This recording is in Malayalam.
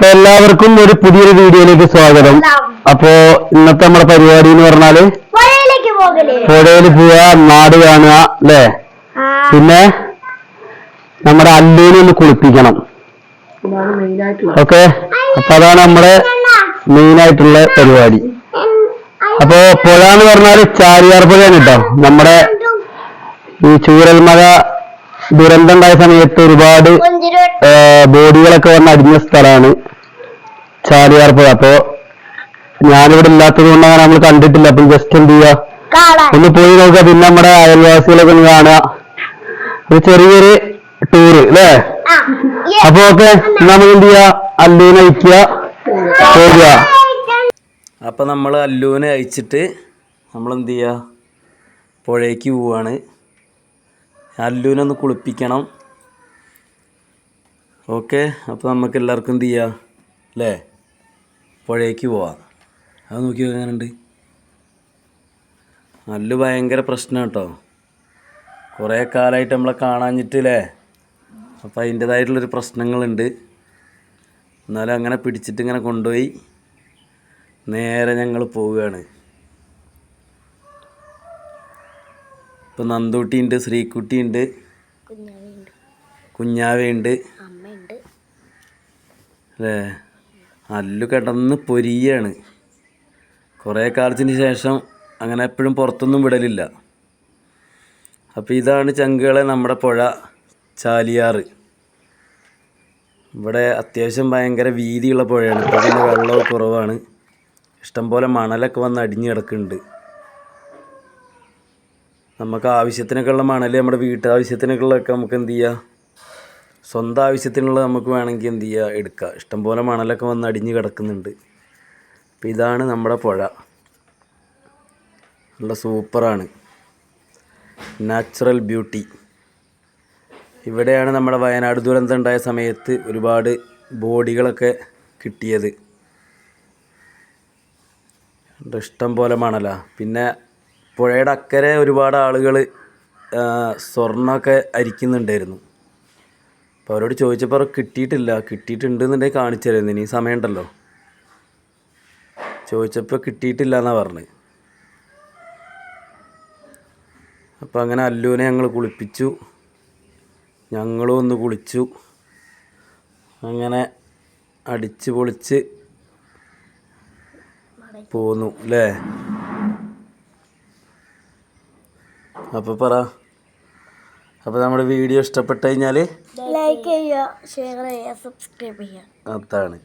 അപ്പൊ എല്ലാവർക്കും ഒരു പുതിയൊരു വീഡിയോയിലേക്ക് സ്വാഗതം. അപ്പോ ഇന്നത്തെ നമ്മുടെ പരിപാടി എന്ന് പറഞ്ഞാല് പുഴയിൽ പോവാ, നാട് കാണുക അല്ലേ. പിന്നെ നമ്മുടെ അല്ലൂനെ ഒന്ന് കുളിപ്പിക്കണം. ഓക്കെ, അപ്പൊ അതാണ് നമ്മുടെ മെയിൻ ആയിട്ടുള്ള പരിപാടി. അപ്പോ പുഴ എന്ന് പറഞ്ഞാല് ചാലിയാർ പുഴയാണ് കേട്ടോ. നമ്മുടെ ഈ ചൂരൽമഴ ദുരന്തം ഉണ്ടായ സമയത്ത് ഒരുപാട് ബോഡികളൊക്കെ വന്ന് അടിഞ്ഞ സ്ഥലമാണ് ചാലിയാർ പുഴ. അപ്പോ ഞാനിവിടെ ഇല്ലാത്തത് കൊണ്ടാണ് നമ്മൾ കണ്ടിട്ടില്ല. അപ്പൊ ജസ്റ്റ് എന്ത് ചെയ്യുക, ഒന്ന് പോയി നോക്കുക. പിന്നെ നമ്മുടെ അയൽവാസികളൊക്കെ ഒന്ന് കാണുക. ഒരു ചെറിയൊരു ടൂറ് അല്ലേ. അപ്പൊ ഓക്കെ, നമ്മൾ എന്ത് ചെയ്യുക, അല്ലൂനെ അയക്കുക, പോകുക. അപ്പൊ നമ്മൾ അല്ലൂനെ അയച്ചിട്ട് നമ്മൾ എന്ത് ചെയ്യുക, പുഴയ്ക്ക് പോവാണ്. അല്ലൂനെ ഒന്ന് കുളിപ്പിക്കണം. ഓക്കെ, അപ്പോൾ നമുക്ക് എല്ലാവർക്കും എന്ത് ചെയ്യാം അല്ലേ, പുഴയ്ക്ക് പോവാം. അത് നോക്കി എങ്ങനെയുണ്ട്. അല്ലു ഭയങ്കര പ്രശ്നം കേട്ടോ. കുറേ കാലമായിട്ട് നമ്മളെ കാണാഞ്ഞിട്ട് അല്ലേ. അപ്പോൾ അതിൻ്റേതായിട്ടുള്ളൊരു പ്രശ്നങ്ങളുണ്ട്. എന്നാലും അങ്ങനെ പിടിച്ചിട്ട് ഇങ്ങനെ കൊണ്ടുപോയി നേരെ ഞങ്ങൾ പോവുകയാണ്. ഇപ്പം നന്ദൂട്ടിയുണ്ട്, ശ്രീക്കുട്ടിയുണ്ട്, കുഞ്ഞാവയുണ്ട് അല്ലേ. അല്ലു കിടന്ന് പൊരിയാണ്. കുറേ കാലത്തിന് ശേഷം അങ്ങനെ എപ്പോഴും പുറത്തൊന്നും വിടലില്ല. അപ്പോൾ ഇതാണ് ചങ്കുകളെ നമ്മുടെ പുഴ ചാലിയാർ. ഇവിടെ അത്യാവശ്യം ഭയങ്കര വീതിയുള്ള പുഴയാണ്. ഇപ്പോൾ പിന്നെ വെള്ളവും കുറവാണ്. ഇഷ്ടംപോലെ മണലൊക്കെ വന്ന് അടിഞ്ഞു കിടക്കുന്നുണ്ട്. നമുക്ക് ആവശ്യത്തിനൊക്കെ ഉള്ള മണൽ, നമ്മുടെ വീട്ടാവശ്യത്തിനൊക്കെ ഉള്ളതൊക്കെ നമുക്ക് എന്ത് ചെയ്യുക, സ്വന്തം ആവശ്യത്തിനുള്ള നമുക്ക് വേണമെങ്കിൽ എന്ത് ചെയ്യുക, എടുക്കുക. ഇഷ്ടംപോലെ മണലൊക്കെ വന്ന് അടിഞ്ഞ് കിടക്കുന്നുണ്ട്. അപ്പോൾ ഇതാണ് നമ്മുടെ പുഴ. നല്ല സൂപ്പറാണ്, നാച്ചുറൽ ബ്യൂട്ടി. ഇവിടെയാണ് നമ്മുടെ വയനാട് ദുരന്തം ഉണ്ടായ സമയത്ത് ഒരുപാട് ബോഡികളൊക്കെ കിട്ടിയത്. ഇഷ്ടം പോലെ മണലാണ്. പിന്നെ പുഴയുടെ അക്കരെ ഒരുപാട് ആളുകൾ സ്വർണ്ണമൊക്കെ അരിക്കുന്നുണ്ടായിരുന്നു. അപ്പോൾ അവരോട് ചോദിച്ചപ്പോൾ അവർ കിട്ടിയിട്ടില്ല. കിട്ടിയിട്ടുണ്ടെന്നുണ്ടെങ്കിൽ കാണിച്ചു തരുന്നു. ഇനി സമയമുണ്ടല്ലോ. ചോദിച്ചപ്പോൾ കിട്ടിയിട്ടില്ല എന്നാണ് പറഞ്ഞത്. അപ്പോൾ അങ്ങനെ അല്ലൂനെ ഞങ്ങൾ കുളിപ്പിച്ചു, ഞങ്ങളും ഒന്ന് കുളിച്ചു. അങ്ങനെ അടിച്ച് പൊളിച്ച് പോന്നു അല്ലേ. അപ്പോൾ പറ, അപ്പോൾ നമ്മുടെ വീഡിയോ ഇഷ്ടപ്പെട്ട് കഴിഞ്ഞാൽ ലൈക്ക് ചെയ്യുക, ഷെയർ ചെയ്യുക, സബ്സ്ക്രൈബ് ചെയ്യുക. അതാണ്.